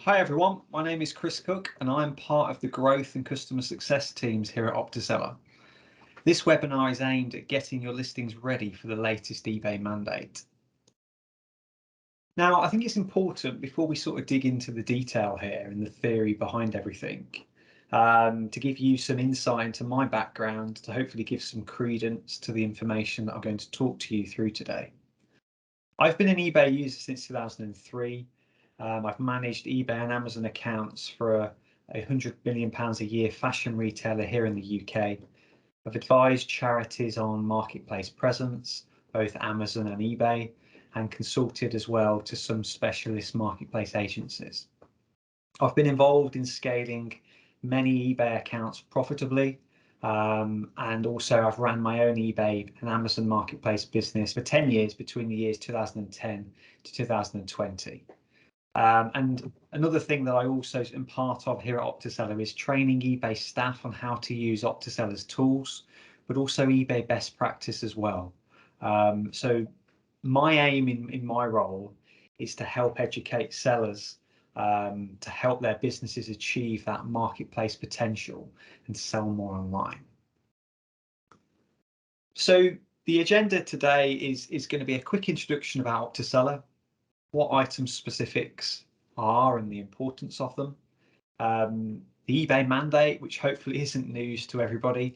Hi everyone, my name is Chris Cook and I'm part of the growth and customer success teams here at Optiseller. This webinar is aimed at getting your listings ready for the latest eBay mandate. Now, I think it's important before we sort of dig into the detail here and the theory behind everything, to give you some insight into my background to hopefully give some credence to the information that I'm going to talk to you through today. I've been an eBay user since 2003. I've managed eBay and Amazon accounts for a £100 million a year fashion retailer here in the UK. I've advised charities on marketplace presence, both Amazon and eBay, and consulted as well to some specialist marketplace agencies. I've been involved in scaling many eBay accounts profitably, and also I've ran my own eBay and Amazon marketplace business for 10 years between the years 2010 to 2020. And another thing that I also am part of here at Optiseller is training eBay staff on how to use Optiseller's tools, but also eBay best practice as well. So my aim in my role is to help educate sellers to help their businesses achieve that marketplace potential and sell more online. So the agenda today is going to be a quick introduction about Optiseller, what item specifics are and the importance of them, the eBay mandate, which hopefully isn't news to everybody,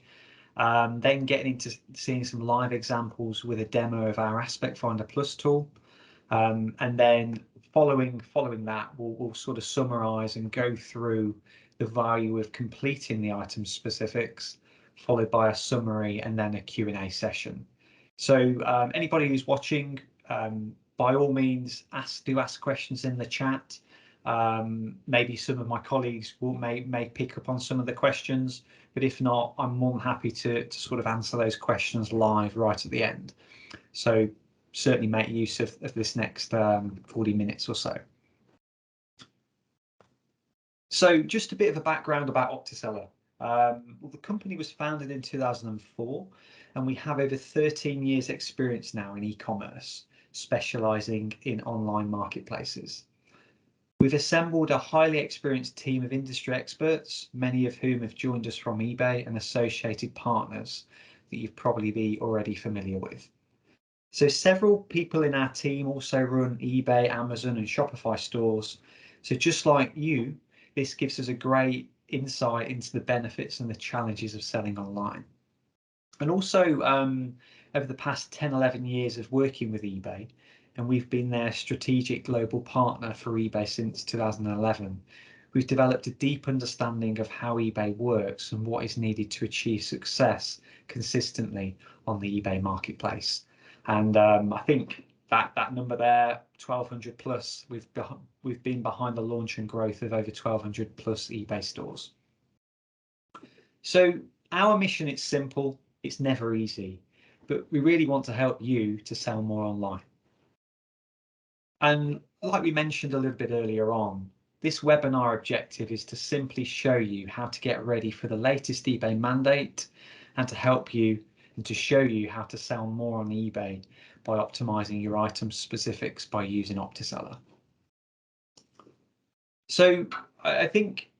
then getting into seeing some live examples with a demo of our Aspect Finder Plus tool, and then following that we'll sort of summarize and go through the value of completing the item specifics, followed by a summary and then a Q&A session. So anybody who's watching, by all means, do ask questions in the chat. Maybe some of my colleagues may pick up on some of the questions, but if not, I'm more than happy to sort of answer those questions live right at the end. So certainly make use of this next 40 minutes or so. So just a bit of a background about Optiseller. Well, the company was founded in 2004, and we have over 13 years experience now in e-commerce, specializing in online marketplaces. We've assembled a highly experienced team of industry experts, many of whom have joined us from eBay and associated partners that you've probably already familiar with. So several people in our team also run eBay, Amazon and Shopify stores. So just like you, this gives us a great insight into the benefits and the challenges of selling online. And also over the past 10-11 years of working with eBay, and we've been their strategic global partner for eBay since 2011, we've developed a deep understanding of how eBay works and what is needed to achieve success consistently on the eBay marketplace. And I think that number there, 1,200 plus, we've been behind the launch and growth of over 1,200 plus eBay stores. So our mission is simple, it's never easy, but we really want to help you to sell more online. And like we mentioned a little bit earlier on, this webinar objective is to simply show you how to get ready for the latest eBay mandate and to help you and to show you how to sell more on eBay by optimizing your item specifics by using Optiseller. So I think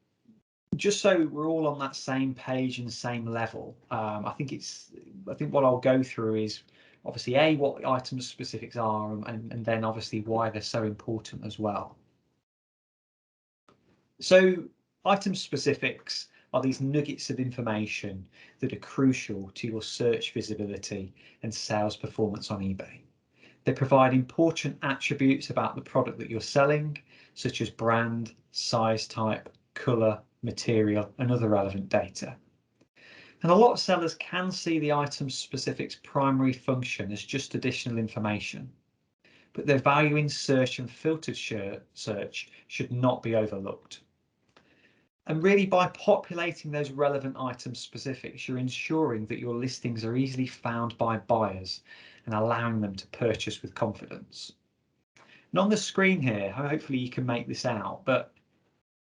just so we're all on that same page and same level, I think what I'll go through is obviously what item specifics are and then obviously why they're so important as well. So item specifics are these nuggets of information that are crucial to your search visibility and sales performance on eBay. They provide important attributes about the product that you're selling, such as brand, size type, color, material, and other relevant data. And a lot of sellers can see the item specifics primary function as just additional information, but their value in search and filtered search should not be overlooked. And really, by populating those relevant item specifics, you're ensuring that your listings are easily found by buyers and allowing them to purchase with confidence. And on the screen here, hopefully you can make this out, but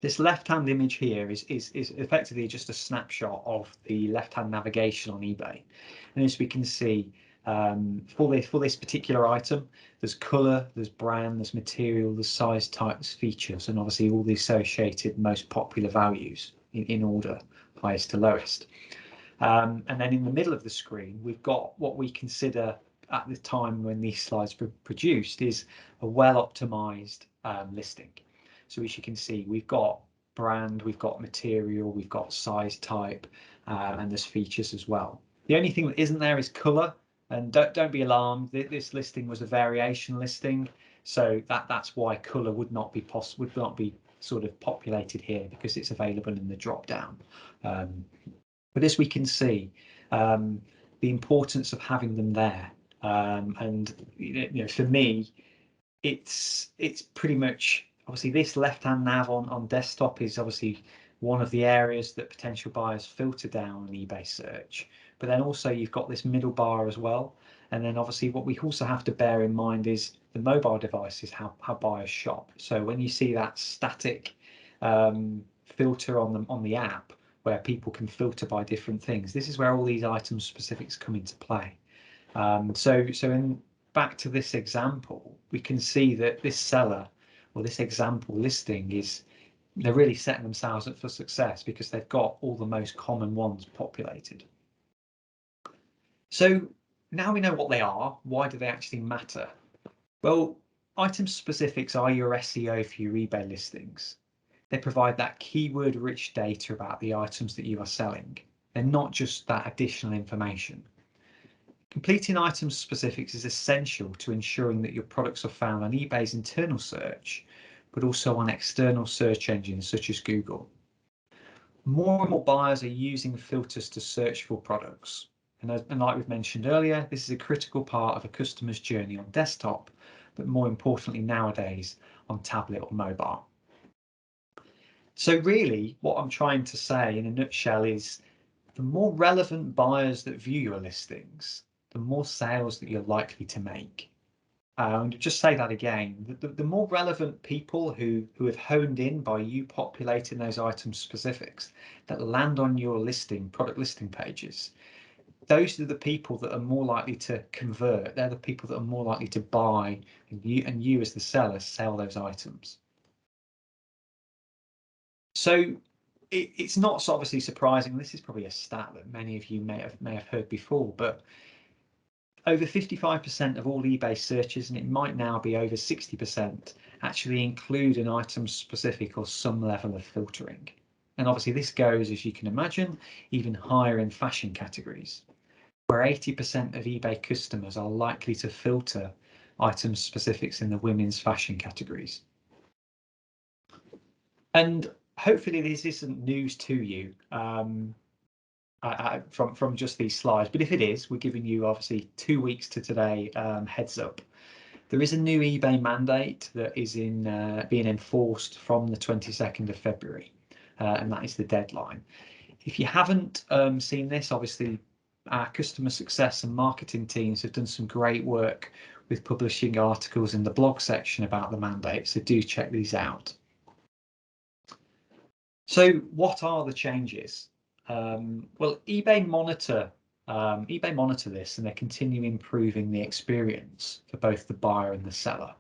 this left-hand image here is effectively just a snapshot of the left-hand navigation on eBay. And as we can see, For this particular item, there's colour, there's brand, there's material, there's size, type, there's features, and obviously all the associated most popular values in order, highest to lowest. And then in the middle of the screen, we've got what we consider at the time when these slides were produced is a well-optimized listing. So as you can see, we've got brand, we've got material, we've got size, type, and there's features as well. The only thing that isn't there is color, and don't be alarmed. This listing was a variation listing, so that's why color would not be sort of populated here, because it's available in the drop down. But as we can see, the importance of having them there, and for me, it's pretty much, obviously this left-hand nav on desktop is obviously one of the areas that potential buyers filter down an eBay search, but then also you've got this middle bar as well. And then obviously what we also have to bear in mind is the mobile device is how buyers shop. So when you see that static filter on the app where people can filter by different things, this is where all these item specifics come into play. Back to this example, we can see that this seller or this example listing they're really setting themselves up for success because they've got all the most common ones populated. So now we know what they are. Why do they actually matter? Well, item specifics are your SEO for your eBay listings. They provide that keyword-rich data about the items that you are selling. They're not just that additional information. Completing item specifics is essential to ensuring that your products are found on eBay's internal search, but also on external search engines such as Google. More and more buyers are using filters to search for products. And like we've mentioned earlier, this is a critical part of a customer's journey on desktop, but more importantly nowadays on tablet or mobile. So really what I'm trying to say in a nutshell is the more relevant buyers that view your listings, the more sales that you're likely to make. And just say that again, the more relevant people who have honed in by you populating those item specifics that land on your product listing pages, those are the people that are more likely to convert. They're the people that are more likely to buy, and you as the seller sell those items. So it's not so obviously surprising. This is probably a stat that many of you may have heard before, but over 55% of all eBay searches, and it might now be over 60%, actually include an item specific or some level of filtering. And obviously this goes, as you can imagine, even higher in fashion categories, where 80% of eBay customers are likely to filter item specifics in the women's fashion categories. And hopefully this isn't news to you from just these slides, but if it is, we're giving you obviously 2 weeks to today heads up. There is a new eBay mandate that is being enforced from the 22nd of February, and that is the deadline. If you haven't seen this, obviously our customer success and marketing teams have done some great work with publishing articles in the blog section about the mandate, so do check these out. So what are the changes? Well, eBay monitor this, and they continue improving the experience for both the buyer and the seller.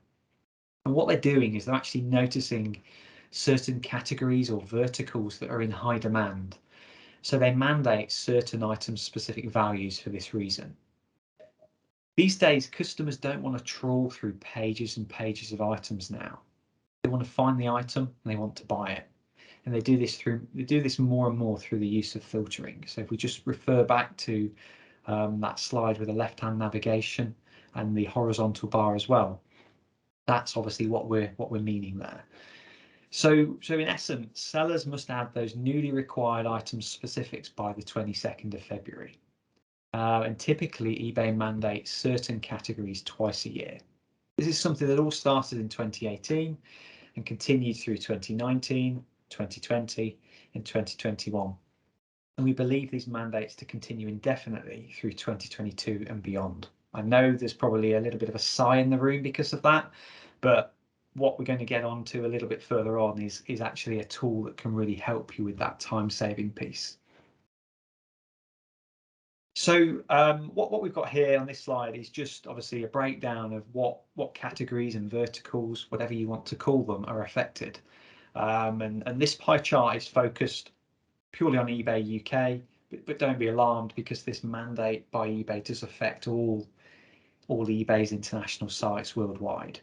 And what they're doing is they're actually noticing certain categories or verticals that are in high demand. So they mandate certain item-specific values for this reason. These days, customers don't want to trawl through pages and pages of items now. They want to find the item and they want to buy it. And they do this more and more through the use of filtering. So if we just refer back to that slide with the left-hand navigation and the horizontal bar as well, that's obviously what we're meaning there. So in essence, sellers must add those newly required item specifics by the 22nd of February. And typically eBay mandates certain categories twice a year. This is something that all started in 2018 and continued through 2019, 2020 and 2021, and we believe these mandates to continue indefinitely through 2022 and beyond. I know there's probably a little bit of a sigh in the room because of that, but what we're going to get onto a little bit further on is actually a tool that can really help you with that time-saving piece. So what we've got here on this slide is just obviously a breakdown of what categories and verticals, whatever you want to call them, are affected. And this pie chart is focused purely on eBay UK, but don't be alarmed, because this mandate by eBay does affect all eBay's international sites worldwide.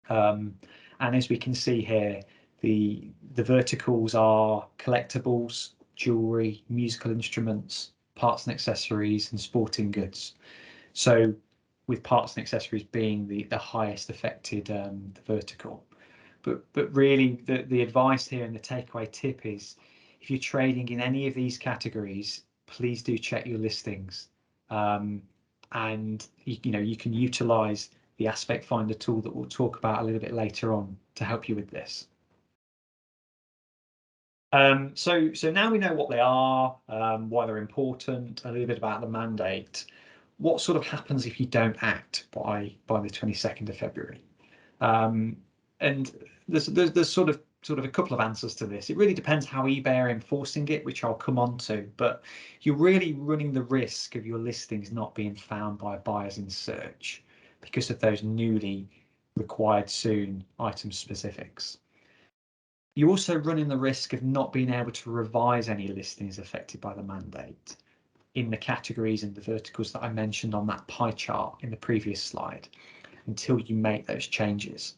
And as we can see here, the verticals are collectibles, jewelry, musical instruments, parts and accessories, and sporting goods. So with parts and accessories being the highest affected vertical. But really the advice here and the takeaway tip is, if you're trading in any of these categories, please do check your listings. And you can utilize the Aspect Finder tool that we'll talk about a little bit later on to help you with this. So now we know what they are, why they're important, a little bit about the mandate. What sort of happens if you don't act by the 22nd of February? And there's sort of a couple of answers to this. It really depends how eBay are enforcing it, which I'll come on to, but you're really running the risk of your listings not being found by buyers in search because of those newly required soon item specifics. You're also running the risk of not being able to revise any listings affected by the mandate in the categories and the verticals that I mentioned on that pie chart in the previous slide until you make those changes.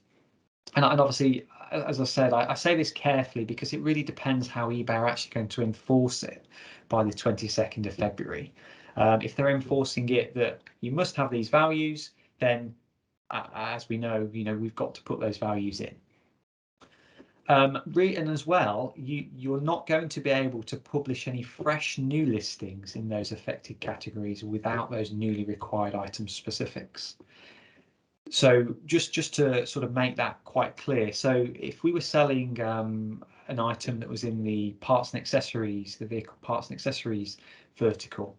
And obviously, as I said, I say this carefully because it really depends how eBay are actually going to enforce it by the 22nd of February. If they're enforcing it that you must have these values, then as we know, we've got to put those values in. And as well, you're not going to be able to publish any fresh new listings in those affected categories without those newly required item specifics. So just to sort of make that quite clear, so if we were selling an item that was in the parts and accessories, the vehicle parts and accessories vertical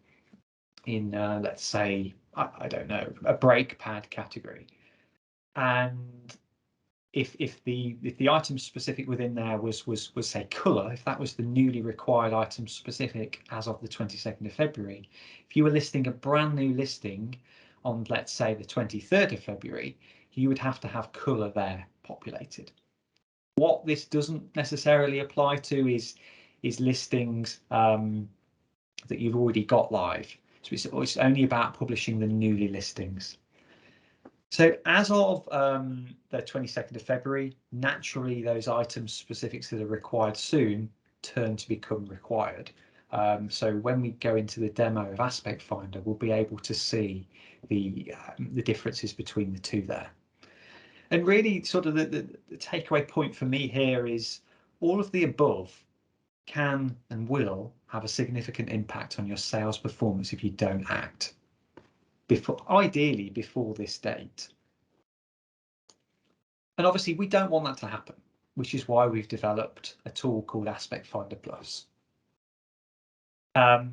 in let's say, I don't know, a brake pad category, and if the item specific within there was say colour, if that was the newly required item specific as of the 22nd of February, if you were listing a brand new listing on, let's say, the 23rd of February, you would have to have colour there populated. What this doesn't necessarily apply to is listings that you've already got live. So it's only about publishing the newly listings. So as of the 22nd of February, naturally those item specifics that are required soon turn to become required. So when we go into the demo of Aspect Finder, we'll be able to see the differences between the two there. And really sort of the takeaway point for me here is all of the above can and will have a significant impact on your sales performance if you don't act, ideally before this date. And obviously we don't want that to happen, which is why we've developed a tool called Aspect Finder Plus.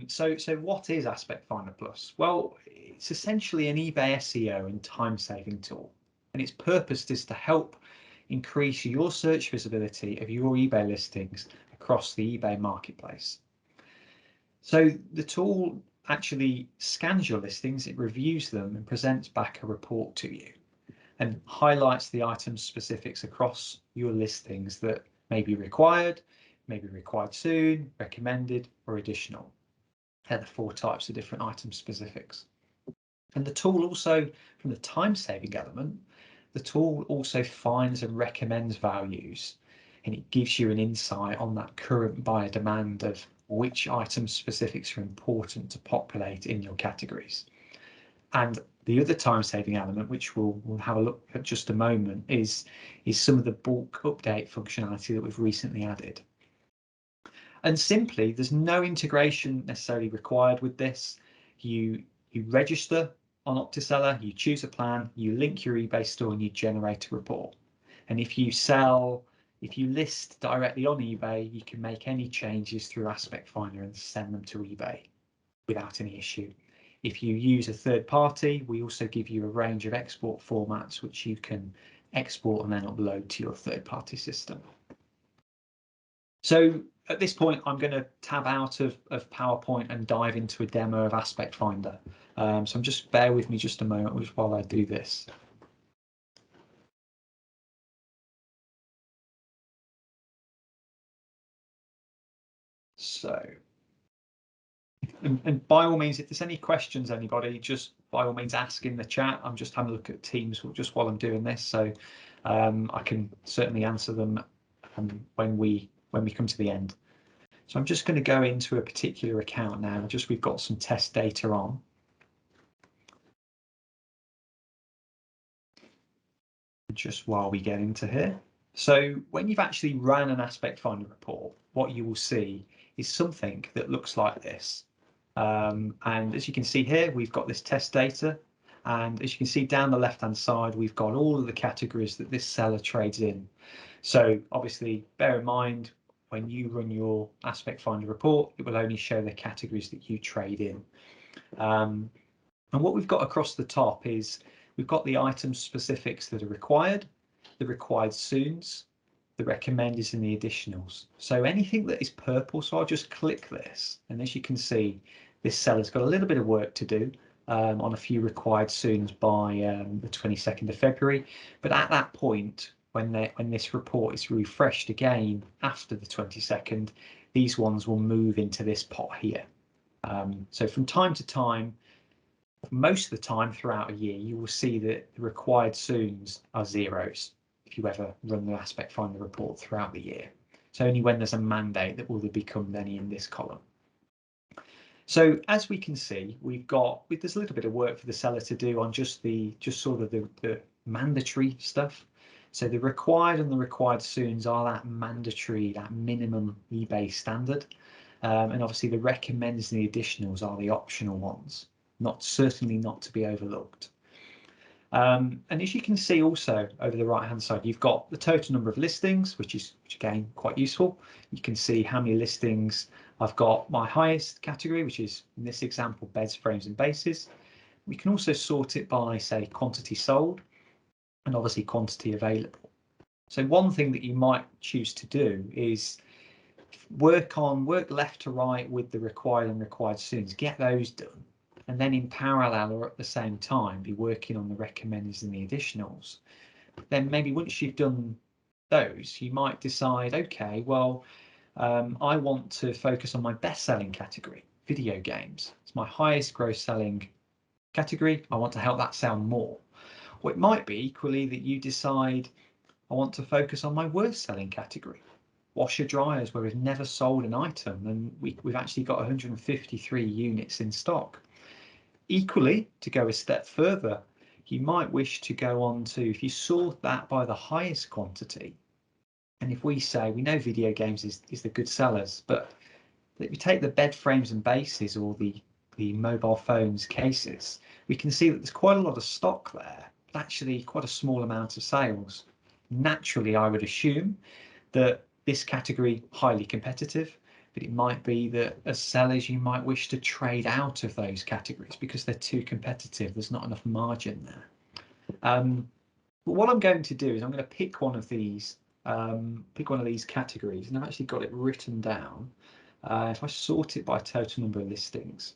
So what is Aspect Finder Plus? Well, it's essentially an eBay SEO and time-saving tool, and its purpose is to help increase your search visibility of your eBay listings across the eBay marketplace. So the tool actually scans your listings, it reviews them and presents back a report to you and highlights the item specifics across your listings that may be required soon, recommended, or additional. They're the 4 types of different item specifics. And the tool also, from the time-saving element, the tool also finds and recommends values, and it gives you an insight on that current buyer demand of which item specifics are important to populate in your categories. And the other time-saving element, which we'll have a look at just a moment, is some of the bulk update functionality that we've recently added. And simply, there's no integration necessarily required with this. You register on Optiseller, you choose a plan, you link your eBay store, and you generate a report. And if you list directly on eBay, you can make any changes through Aspect Finder and send them to eBay without any issue. If you use a third party, we also give you a range of export formats which you can export and then upload to your third party system. So at this point, I'm going to tab out of PowerPoint and dive into a demo of Aspect Finder. So just bear with me just a moment while I do this. So, and by all means, if there's any questions, anybody, just by all means ask in the chat. I'm just having a look at Teams just while I'm doing this, so I can certainly answer them when we come to the end. So I'm just going to go into a particular account now. We've got some test data on. Just while we get into here. So when you've actually run an Aspect Finder report, what you will see is something that looks like this. And as you can see here, we've got this test data. And as you can see down the left-hand side, we've got all of the categories that this seller trades in. So obviously, bear in mind, when you run your Aspect Finder report, it will only show the categories that you trade in. And what we've got across the top is we've got the item specifics that are required, the required soons, the recommenders and the additionals. So anything that is purple, so I'll just click this, and as you can see, this seller's got a little bit of work to do on a few required soons by the 22nd of February. But at that point, when this report is refreshed again after the 22nd, these ones will move into this pot here. So from time to time, most of the time throughout a year, you will see that the required soons are zeros if you ever run the Aspect Finder report throughout the year. So only when there's a mandate that will there become any in this column. So as we can see, there's a little bit of work for the seller to do on just sort of the mandatory stuff. So the required and the required soons are that mandatory, that minimum eBay standard. And obviously the recommends and the additionals are the optional ones, certainly not to be overlooked. And as you can see also over the right hand side, you've got the total number of listings, which again quite useful. You can see how many listings I've got. My highest category, which is in this example beds, frames and bases. We can also sort it by, say, quantity sold and obviously quantity available. So one thing that you might choose to do is work left to right with the required and required soons, get those done. And then in parallel or at the same time, be working on the recommenders and the additionals. Then maybe once you've done those, you might decide, okay, well, I want to focus on my best-selling category, video games. It's my highest gross-selling category. I want to help that sell more. Or it might be equally that you decide, I want to focus on my worst-selling category, washer dryers, where we've never sold an item and we've actually got 153 units in stock. Equally, to go a step further, you might wish to go on to, if you sort that by the highest quantity, and if we say, we know video games is the good sellers, but if we take the bed frames and bases or the mobile phones cases, we can see that there's quite a lot of stock there, but actually quite a small amount of sales. Naturally, I would assume that this category highly competitive, but it might be that as sellers you might wish to trade out of those categories because they're too competitive. There's not enough margin there. But what I'm going to do is I'm going to pick one of these categories, and I've actually got it written down. If I sort it by total number of listings,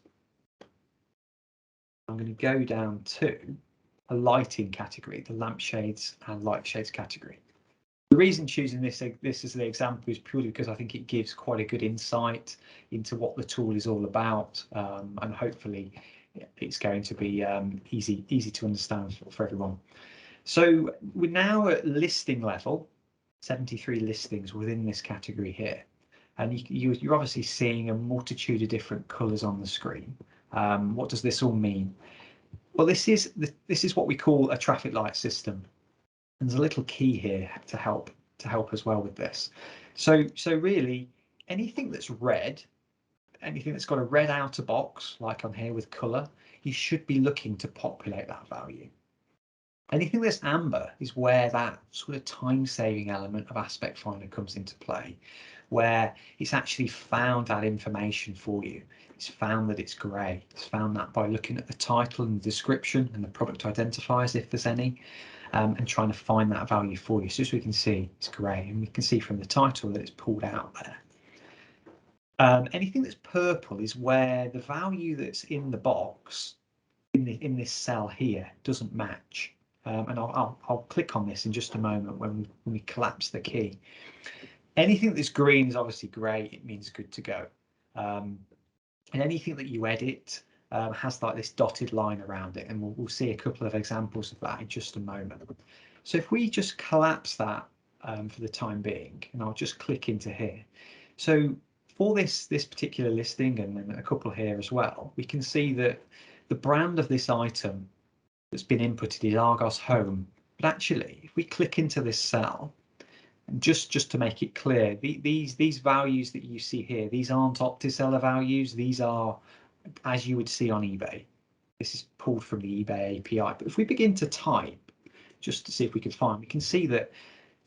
I'm going to go down to a lighting category, the lampshades and light shades category. The reason choosing this as the example is purely because I think it gives quite a good insight into what the tool is all about, and hopefully it's going to be easy to understand for everyone. So we're now at listing level, 73 listings within this category here, and you're obviously seeing a multitude of different colours on the screen. What does this all mean? Well, this is what we call a traffic light system. And there's a little key here to help as well with this. So really, anything that's red, anything that's got a red outer box, like I'm here with colour, you should be looking to populate that value. Anything that's amber is where that sort of time-saving element of Aspect Finder comes into play, where it's actually found that information for you. It's found that it's grey. It's found that by looking at the title and the description and the product identifiers, if there's any, and trying to find that value for you. So as we can see, it's grey, and we can see from the title that it's pulled out there. Anything that's purple is where the value that's in the box in this cell here doesn't match. And I'll click on this in just a moment when we collapse the key. Anything that's green is obviously great. It means good to go. And anything that you edit has like this dotted line around it, and we'll see a couple of examples of that in just a moment. So if we just collapse that for the time being, and I'll just click into here. So for this particular listing, and then a couple here as well, we can see that the brand of this item that's been inputted is Argos Home. But actually, if we click into this cell, and just to make it clear, these values that you see here, these aren't Optiseller values. These are as you would see on eBay. This is pulled from the eBay API. But if we begin to type, just to see if we can find, we can see that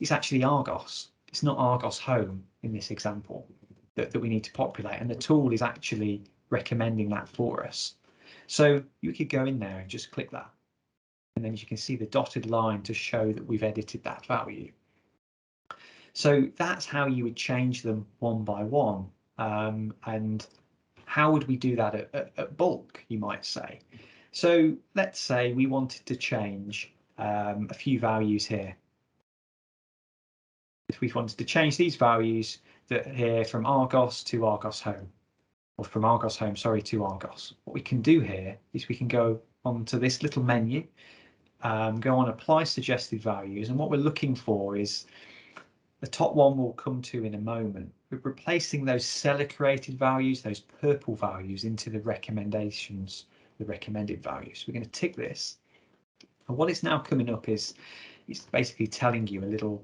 it's actually Argos. It's not Argos Home in this example that we need to populate. And the tool is actually recommending that for us. So you could go in there and just click that. And then you can see the dotted line to show that we've edited that value. So that's how you would change them one by one. And how would we do that at bulk, you might say? So let's say we wanted to change a few values here. If we wanted to change these values that here from Argos to Argos Home, or from Argos Home, sorry, to Argos. What we can do here is we can go onto this little menu, go on Apply Suggested Values, and what we're looking for is the top one we'll come to in a moment. We're replacing those seller created values, those purple values, into the recommendations, the recommended values. We're going to tick this, and what is now coming up is it's basically telling you a little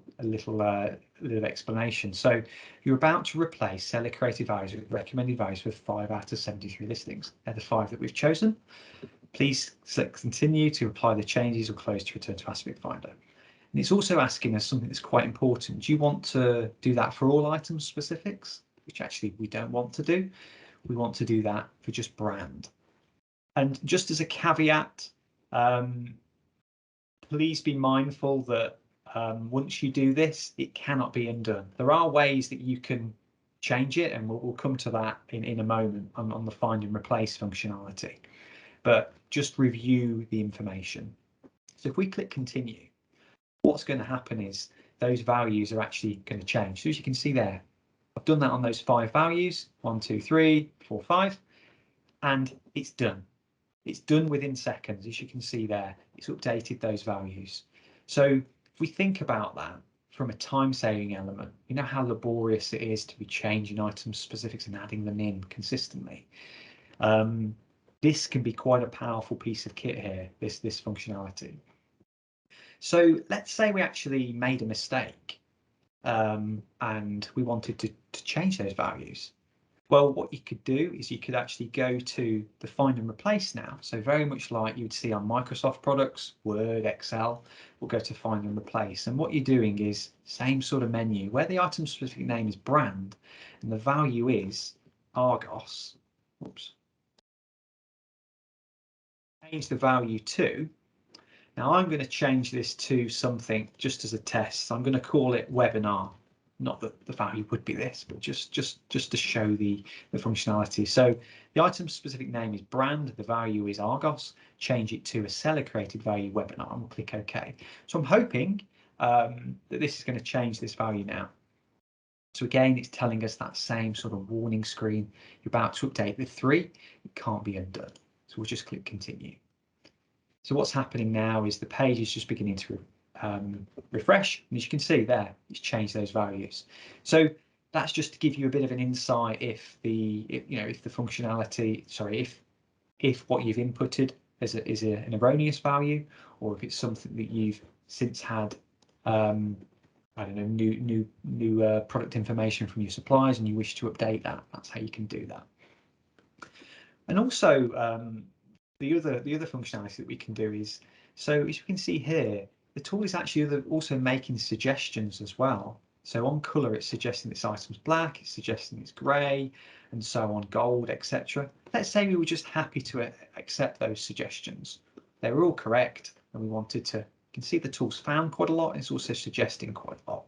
explanation. So you're about to replace seller created values with recommended values with 5 out of 73 listings. They're the 5 that we've chosen. Please select continue to apply the changes or close to return to Aspect Finder. And it's also asking us something that's quite important. Do you want to do that for all item specifics? Which actually we don't want to do. We want to do that for just brand. And just as a caveat, please be mindful that once you do this, it cannot be undone. There are ways that you can change it, and we'll come to that in a moment on the find and replace functionality. But just review the information. So if we click continue, what's going to happen is those values are actually going to change. So as you can see there, I've done that on those 5 values, 1, 2, 3, 4, 5, and it's done. It's done within seconds. As you can see there, it's updated those values. So if we think about that from a time-saving element, you know how laborious it is to be changing item specifics and adding them in consistently. This can be quite a powerful piece of kit here, this functionality. So let's say we actually made a mistake and we wanted to change those values. Well, what you could do is you could actually go to the find and replace now. So very much like you would see on Microsoft products, Word, Excel, we'll go to find and replace. And what you're doing is same sort of menu where the item specific name is brand and the value is Argos. Oops. Change the value to. Now I'm going to change this to something just as a test. So I'm going to call it webinar. Not that the value would be this, but just to show the functionality. So the item specific name is brand, the value is Argos. Change it to a seller created value webinar, and we'll click OK. So I'm hoping that this is going to change this value now. So again, it's telling us that same sort of warning screen. You're about to update the 3. It can't be undone. So we'll just click continue. So what's happening now is the page is just beginning to refresh, and as you can see there, it's changed those values. So that's just to give you a bit of an insight if the functionality, sorry, if what you've inputted is an erroneous value, or if it's something that you've since had I don't know, new product information from your suppliers and you wish to update that. That's how you can do that. And also the other functionality that we can do is, so as you can see here, the tool is actually also making suggestions as well. So on color, it's suggesting this item's black, it's suggesting it's gray, and so on, gold, etc. Let's say we were just happy to accept those suggestions. They were all correct, and we wanted to, you can see the tool's found quite a lot, and it's also suggesting quite a lot.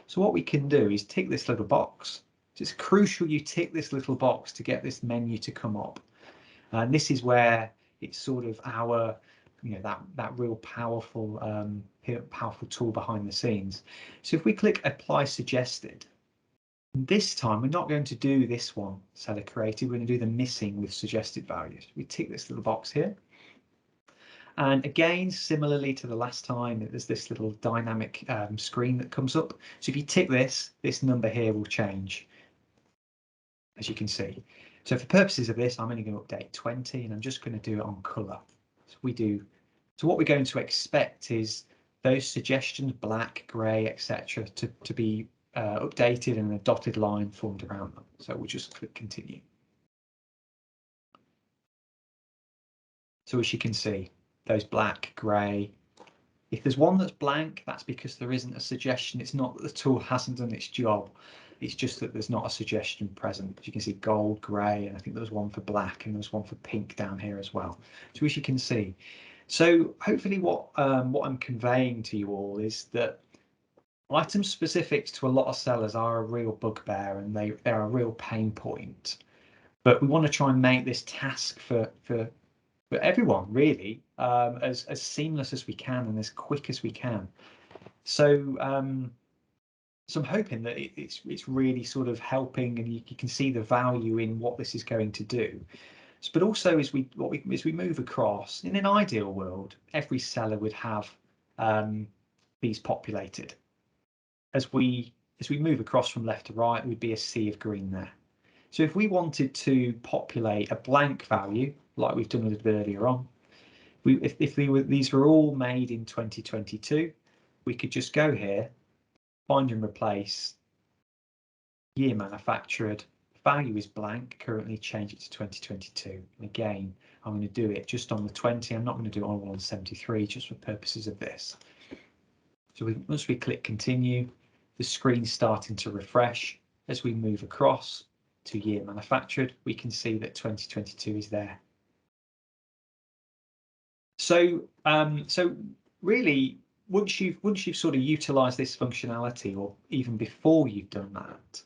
So what we can do is tick this little box. So it's crucial you tick this little box to get this menu to come up. And this is where it's sort of our, that real powerful tool behind the scenes. So if we click apply suggested, this time we're not going to do this one, seller created, we're going to do the missing with suggested values. We tick this little box here. And again, similarly to the last time, there's this little dynamic screen that comes up. So if you tick this number here will change, as you can see. So for purposes of this, I'm only going to update 20, and I'm just going to do it on color. So what we're going to expect is those suggestions, black, gray, etc., to be updated and a dotted line formed around them. So we'll just click continue. So as you can see, those black, gray. If there's one that's blank, that's because there isn't a suggestion. It's not that the tool hasn't done its job. It's just that there's not a suggestion present. As you can see, gold, grey, and I think there was one for black, and there was one for pink down here as well. So as you can see, so hopefully what I'm conveying to you all is that item specifics to a lot of sellers are a real bugbear, and they're a real pain point. But we want to try and make this task for everyone really as seamless as we can and as quick as we can. So so I'm hoping that it's really sort of helping, and you can see the value in what this is going to do. But also as we move across, in an ideal world, every seller would have these populated. As we move across from left to right, there would be a sea of green there. So if we wanted to populate a blank value, like we've done a little bit earlier on, if these were all made in 2022, we could just go here, find and replace, year manufactured, value is blank, currently change it to 2022. And again, I'm going to do it just on the 20. I'm not going to do it all on 73, just for purposes of this. So once we click continue, the screen's starting to refresh. As we move across to year manufactured, we can see that 2022 is there. So so really, once you've sort of utilized this functionality, or even before you've done that,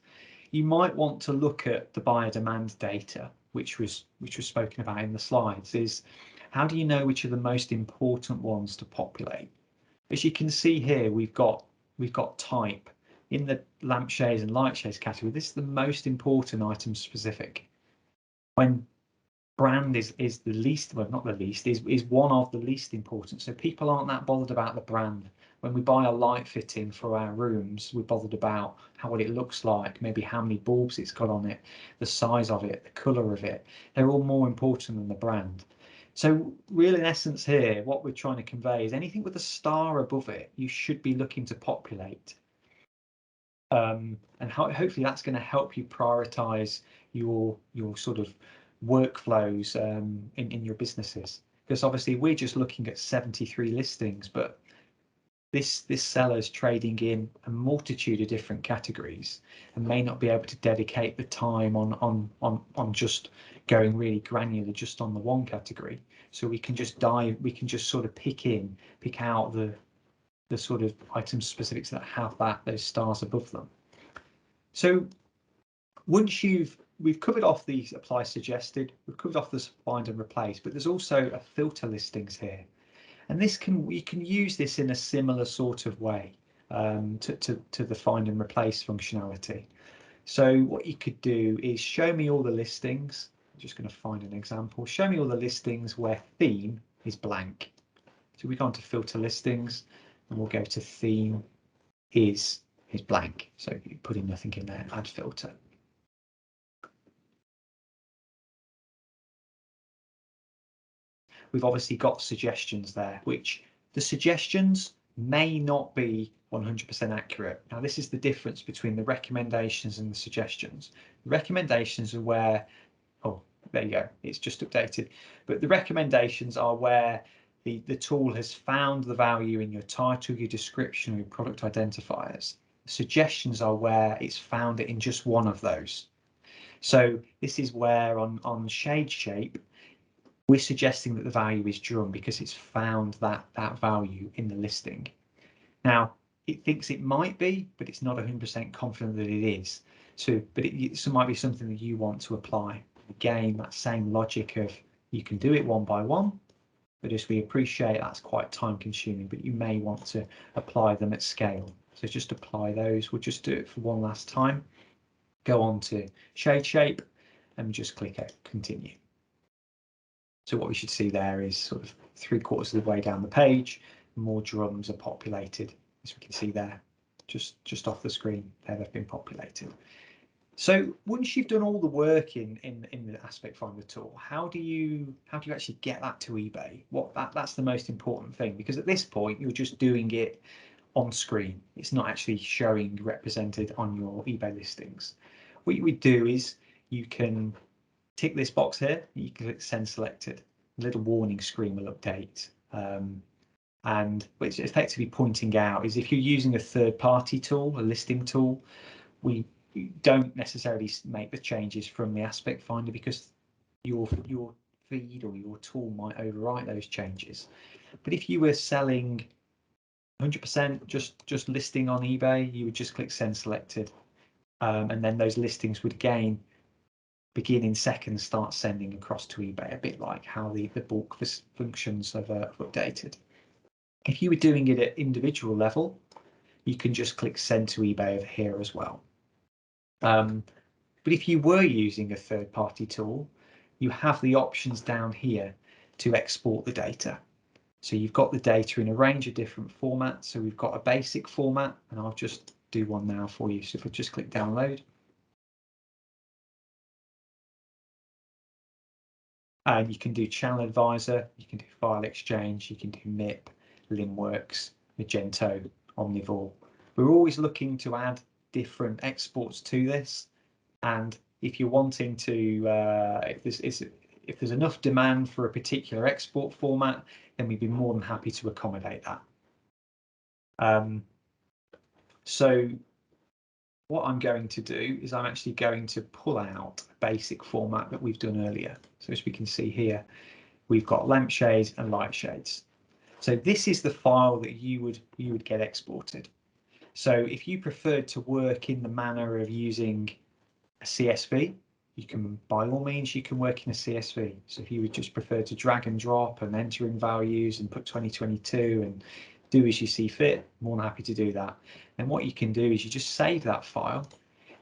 you might want to look at the Biodemand data, which was spoken about in the slides. Is how do you know which are the most important ones to populate? As you can see here, we've got type in the lampshades and light shades category. This is the most important item specific. When brand is the least, well, not the least, is one of the least important. So people aren't that bothered about the brand. When we buy a light fitting for our rooms, we're bothered about what it looks like, maybe how many bulbs it's got on it, the size of it, the colour of it. They're all more important than the brand. So really, in essence here, what we're trying to convey is anything with a star above it, you should be looking to populate. And hopefully that's going to help you prioritize your sort of workflows in your businesses, because obviously we're just looking at 73 listings, but this seller's trading in a multitude of different categories and may not be able to dedicate the time on just going really granular just on the one category. So we can just sort of pick out the sort of item specifics that have those stars above them. So once we've covered off these apply suggested, we've covered off the find and replace, but there's also a filter listings here, and we can use this in a similar sort of way to the find and replace functionality. So what you could do is show me all the listings. I'm just going to find an example. Show me all the listings where theme is blank. So we go on to filter listings, and we'll go to theme is blank. So you put in nothing in there, add filter. We've obviously got suggestions there, which the suggestions may not be 100% accurate. Now, this is the difference between the recommendations and the suggestions. The recommendations are where, oh, there you go, it's just updated. But the recommendations are where the tool has found the value in your title, your description, or your product identifiers. The suggestions are where it's found it in just one of those. So this is where on shade shape, we're suggesting that the value is drum because it's found that value in the listing. Now, it thinks it might be, but it's not 100% confident that it is. but it might be something that you want to apply. Again, that same logic of you can do it one by one, but as we appreciate, that's quite time consuming, but you may want to apply them at scale. So just apply those. We'll just do it for one last time. Go on to shade shape and just click continue. So what we should see there is sort of 3/4 of the way down the page, more drums are populated, as we can see there, just off the screen there, they've been populated. So once you've done all the work in the Aspect Finder tool, how do you actually get that to eBay? That's the most important thing, because at this point you're just doing it on screen. It's not actually showing represented on your eBay listings. What you would do is you can tick this box here, you can click send selected. A little warning screen will update. And what it's effectively pointing out is if you're using a third-party tool, a listing tool, we don't necessarily make the changes from the Aspect Finder because your feed or your tool might overwrite those changes. But if you were selling 100% just listing on eBay, you would just click send selected, and then those listings would again begin in seconds start sending across to eBay, a bit like how the bulk functions have updated. If you were doing it at individual level, you can just click send to eBay over here as well. But if you were using a third-party tool, you have the options down here to export the data. So you've got the data in a range of different formats. So we've got a basic format, and I'll just do one now for you. So if I just click download, and you can do Channel Advisor, you can do File Exchange, you can do MIP, Limworks, Magento, Omnivore. We're always looking to add different exports to this, and if you're wanting to, if there's enough demand for a particular export format, then we'd be more than happy to accommodate that. So what I'm going to do is I'm actually going to pull out a basic format that we've done earlier. So as we can see here, we've got lampshades and light shades. So this is the file that you would get exported. So if you preferred to work in the manner of using a CSV, you can, by all means, you can work in a CSV. So if you would just prefer to drag and drop and enter in values and put 2022 and do as you see fit, more than happy to do that. And what you can do is you just save that file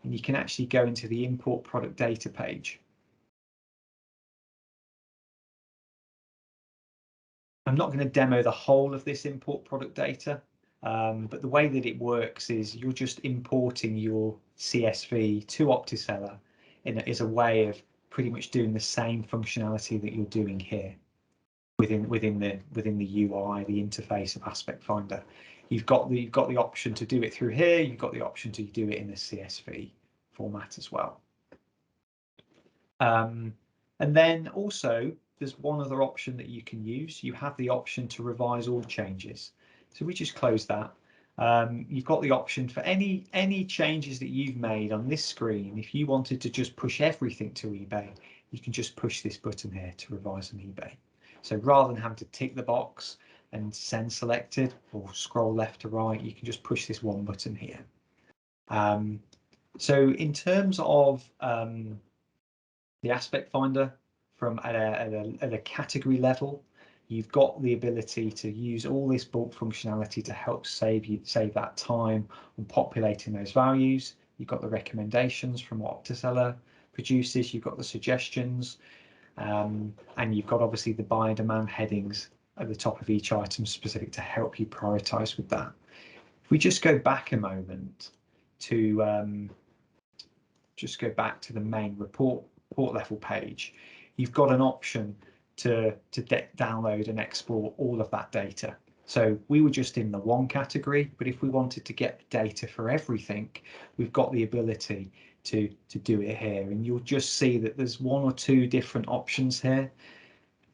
and you can actually go into the import product data page. I'm not going to demo the whole of this import product data, but the way that it works is you're just importing your CSV to Optiseller is a way of pretty much doing the same functionality that you're doing here within the UI, the interface of Aspect Finder. You've got the option to do it through here. You've got the option to do it in the CSV format as well. And then also there's one other option that you can use. You have the option to revise all changes. So we just close that. You've got the option for any changes that you've made on this screen. If you wanted to just push everything to eBay, you can just push this button here to revise on eBay. So rather than having to tick the box and send selected or scroll left to right, you can just push this one button here. So in terms of the Aspect Finder from at a category level, you've got the ability to use all this bulk functionality to help save that time on populating those values. You've got the recommendations from what Optiseller produces. You've got the suggestions, and you've got obviously the Biodemand headings at the top of each item specific to help you prioritize with that. If we just go back a moment to just go back to the main report level page, you've got an option to download and export all of that data. So we were just in the one category, but if we wanted to get the data for everything, we've got the ability to do it here. And you'll just see that there's one or two different options here.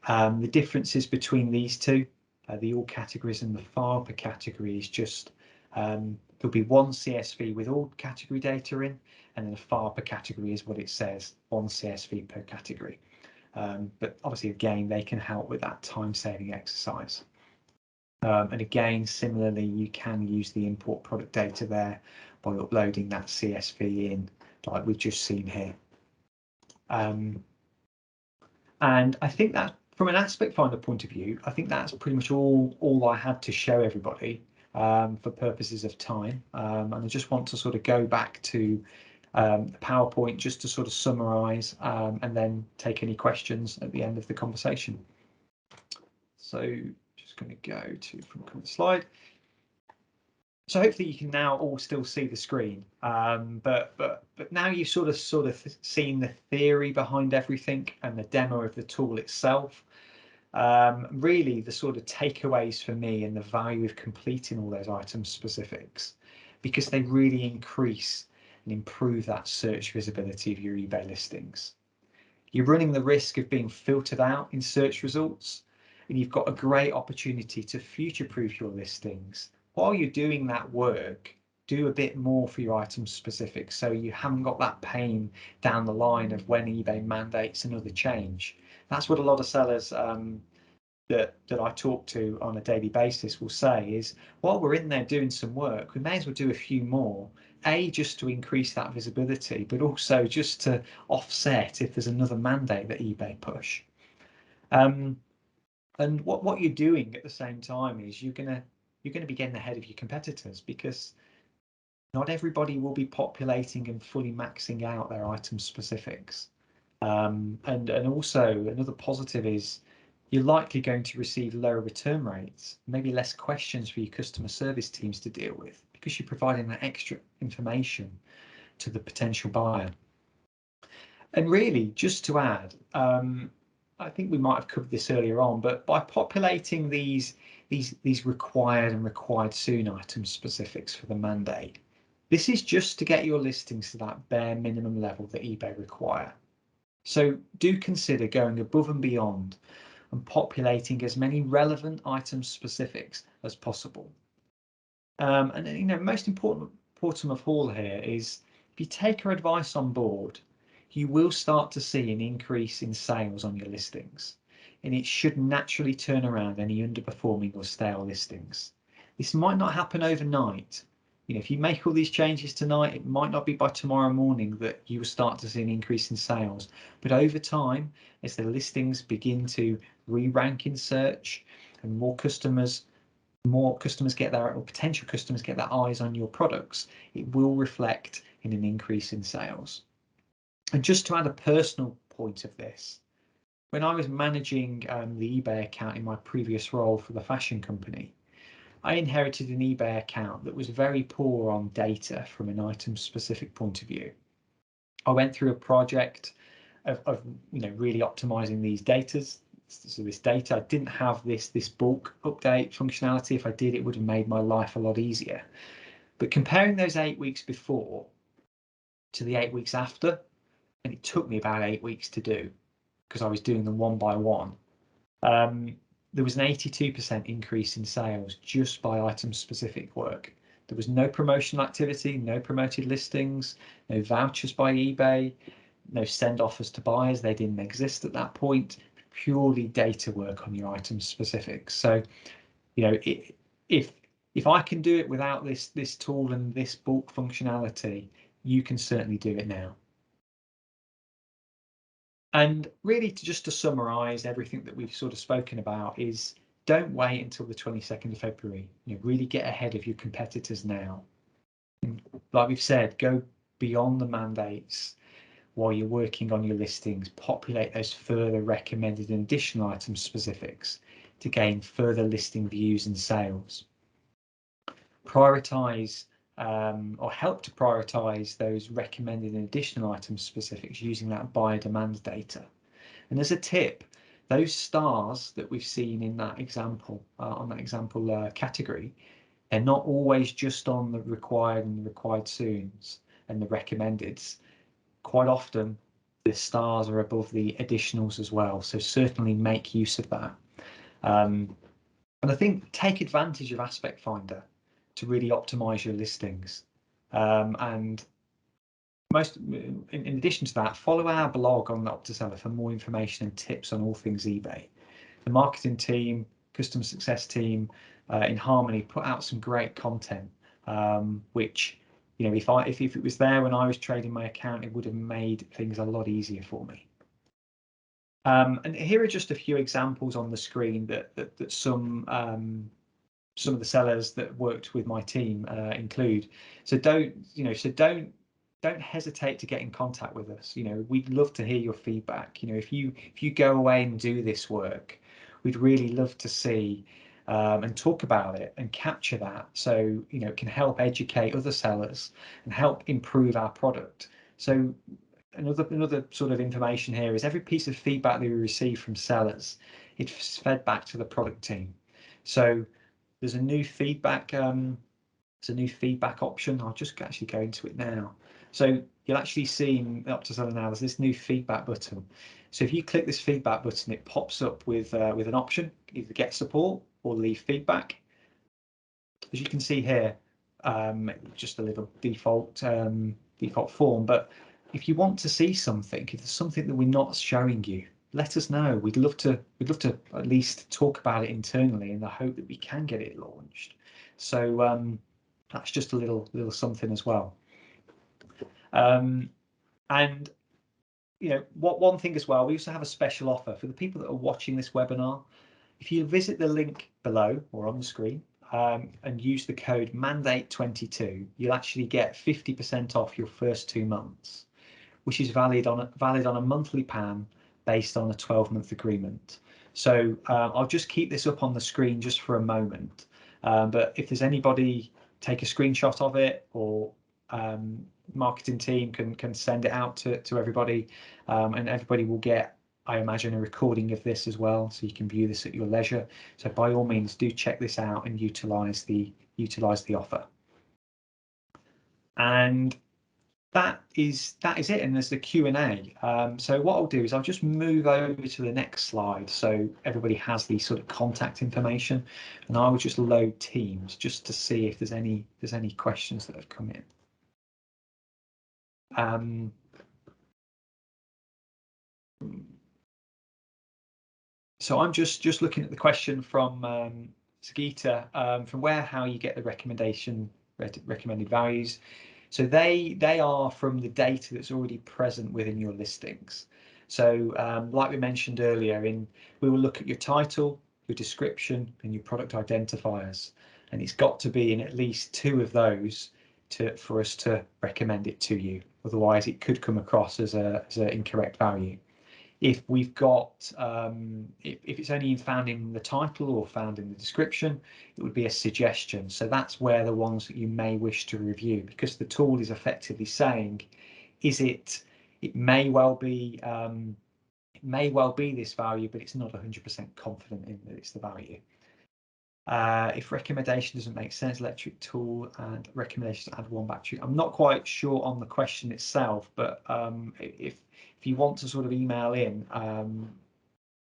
The differences between these two, the all categories and the file per category, is just there'll be one CSV with all category data in, and then a file per category is what it says, one CSV per category. But obviously, again, they can help with that time-saving exercise. And again, similarly, you can use the import product data there by uploading that CSV in like we've just seen here. And I think that from an aspect finder point of view, I think that's pretty much all I had to show everybody for purposes of time. And I just want to sort of go back to the PowerPoint just to sort of summarize and then take any questions at the end of the conversation. So just going to go to from the slide. So hopefully you can now all still see the screen, but now you've sort of seen the theory behind everything and the demo of the tool itself. Really, the sort of takeaways for me and the value of completing all those item specifics, because they really increase and improve that search visibility of your eBay listings. You're running the risk of being filtered out in search results, and you've got a great opportunity to future-proof your listings. While you're doing that work, do a bit more for your item specifics so you haven't got that pain down the line of when eBay mandates another change. That's what a lot of sellers that I talk to on a daily basis will say is, while we're in there doing some work, we may as well do a few more, just to increase that visibility, but also just to offset if there's another mandate that eBay push. And what you're doing at the same time is you're going to be getting ahead of your competitors, because not everybody will be populating and fully maxing out their item specifics. And also another positive is you're likely going to receive lower return rates, maybe less questions for your customer service teams to deal with, because you're providing that extra information to the potential buyer. And really, just to add, I think we might have covered this earlier on, but by populating these required and required soon item specifics for the mandate, this is just to get your listings to that bare minimum level that eBay require. So do consider going above and beyond and populating as many relevant item specifics as possible. And most important of all here is, if you take our advice on board, you will start to see an increase in sales on your listings, and it should naturally turn around any underperforming or stale listings. This might not happen overnight. If you make all these changes tonight, it might not be by tomorrow morning that you will start to see an increase in sales. But over time, as the listings begin to re-rank in search and more customers get their, or potential customers get their eyes on your products, it will reflect in an increase in sales. And just to add a personal point of this, when I was managing the eBay account in my previous role for the fashion company, I inherited an eBay account that was very poor on data from an item specific point of view. I went through a project of really optimizing these datas. So this data, I didn't have this bulk update functionality. If I did, it would have made my life a lot easier. But comparing those 8 weeks before to the 8 weeks after, and it took me about 8 weeks to do because I was doing them one by one, there was an 82% increase in sales just by item specific work. There was no promotional activity, no promoted listings, no vouchers by eBay, no send offers to buyers. They didn't exist at that point. Purely data work on your item specifics. So, if I can do it without this tool and this bulk functionality, you can certainly do it now. And really, just to summarize everything that we've sort of spoken about, is don't wait until the 22nd of February. Really get ahead of your competitors now. And like we've said, go beyond the mandates while you're working on your listings. Populate those further recommended and additional item specifics to gain further listing views and sales. Prioritize or help to prioritize those recommended and additional item specifics using that Biodemand data. And as a tip, those stars that we've seen in that example, on that example category, they're not always just on the required and the required soons and the recommendeds. Quite often, the stars are above the additionals as well. So certainly make use of that. And I think take advantage of Aspect Finder to really optimize your listings. And in addition to that, follow our blog on the Optiseller for more information and tips on all things eBay. The marketing team, customer success team in harmony put out some great content, which you know, if it was there when I was trading my account, it would have made things a lot easier for me. And here are just a few examples on the screen that some of the sellers that worked with my team include. So don't hesitate to get in contact with us. You know, we'd love to hear your feedback. You know, if you go away and do this work, we'd really love to see and talk about it and capture that, so you know, it can help educate other sellers and help improve our product. So another sort of information here is every piece of feedback that we receive from sellers, it's fed back to the product team. So there's a new feedback option. I'll just actually go into it now. So you'll actually see in Optiseller now there's this new feedback button. So if you click this feedback button, it pops up with an option, either get support or leave feedback. As you can see here, just a little default form. But if you want to see something, if there's something that we're not showing you, let us know. We'd love to at least talk about it internally in the hope that we can get it launched. So that's just a little something as well. And you know, one thing as well, we also have a special offer for the people that are watching this webinar. If you visit the link below or on the screen and use the code mandate22, you'll actually get 50% off your first 2 months, which is valid on a monthly plan based on a 12-month agreement. So I'll just keep this up on the screen just for a moment. But if there's anybody, take a screenshot of it, or marketing team can send it out to everybody, and everybody will get, I imagine, a recording of this as well, so you can view this at your leisure. So by all means, do check this out and utilize the offer. And that is it, and there's the Q&A. So what I'll do is I'll just move over to the next slide so everybody has the sort of contact information, and I will just load Teams just to see if there's any questions that have come in. So I'm just looking at the question from Sagita, from how you get the recommended values. So they are from the data that's already present within your listings. So like we mentioned earlier, we will look at your title, your description, and your product identifiers, and it's got to be in at least 2 of those for us to recommend it to you. Otherwise, it could come across as an incorrect value. If we've got, if it's only found in the title or found in the description, it would be a suggestion. So that's where the ones that you may wish to review, because the tool is effectively saying, it may well be this value, but it's not 100% confident in that it's the value. If recommendation doesn't make sense, electric tool and recommendations add 1 battery. I'm not quite sure on the question itself, but if you want to sort of email in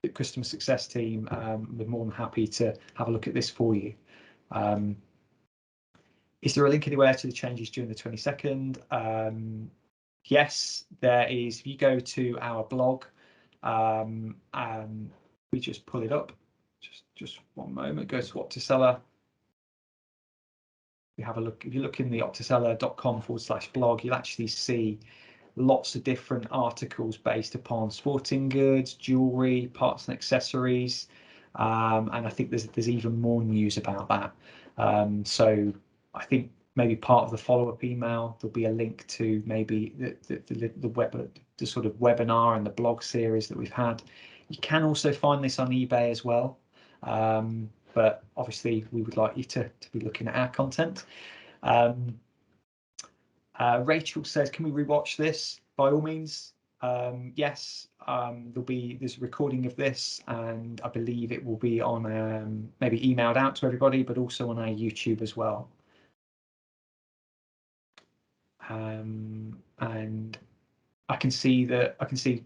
the customer success team, we're more than happy to have a look at this for you. Is there a link anywhere to the changes during the 22nd? Yes, there is. If you go to our blog, we just pull it up. Just one moment. Go to Optiseller. We have a look. If you look in the optiseller.com/blog, you'll actually see lots of different articles based upon sporting goods, jewelry, parts and accessories, and I think there's even more news about that. So I think maybe part of the follow-up email there'll be a link to maybe the sort of webinar and the blog series that we've had. You can also find this on eBay as well, but obviously we would like you to be looking at our content. Rachel says, can we rewatch this? By all means, yes. There's a recording of this, and I believe it will be on maybe emailed out to everybody, but also on our YouTube as well. And I can see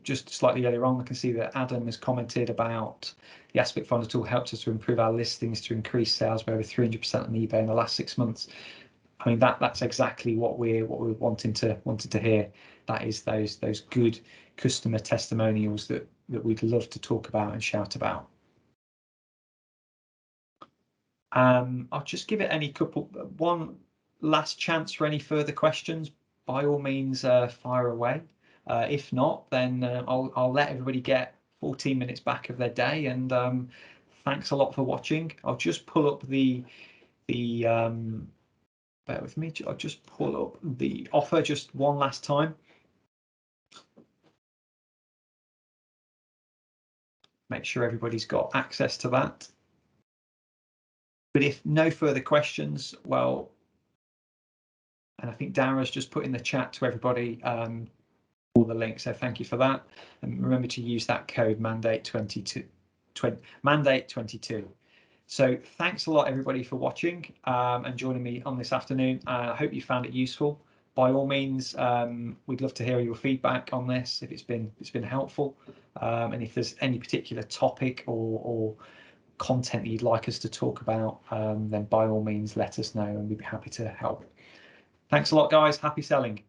just slightly earlier on, I can see that Adam has commented about the Aspect Finder tool helps us to improve our listings to increase sales by over 300% on eBay in the last 6 months. I mean, that's exactly what we're wanting to hear. That is those good customer testimonials that we'd love to talk about and shout about. I'll just give it any couple. One last chance for any further questions. By all means, fire away. If not, then I'll let everybody get 14 minutes back of their day. And thanks a lot for watching. I'll just pull up the bear with me. I'll just pull up the offer just one last time. Make sure everybody's got access to that. But if no further questions, well, and I think Dara's just put in the chat to everybody all the links, so thank you for that. And remember to use that code mandate22. Mandate22. So thanks a lot, everybody, for watching and joining me on this afternoon. I hope you found it useful. By all means, we'd love to hear your feedback on this if it's been helpful, and if there's any particular topic or content that you'd like us to talk about, then by all means let us know and we'd be happy to help. Thanks a lot, guys. Happy selling.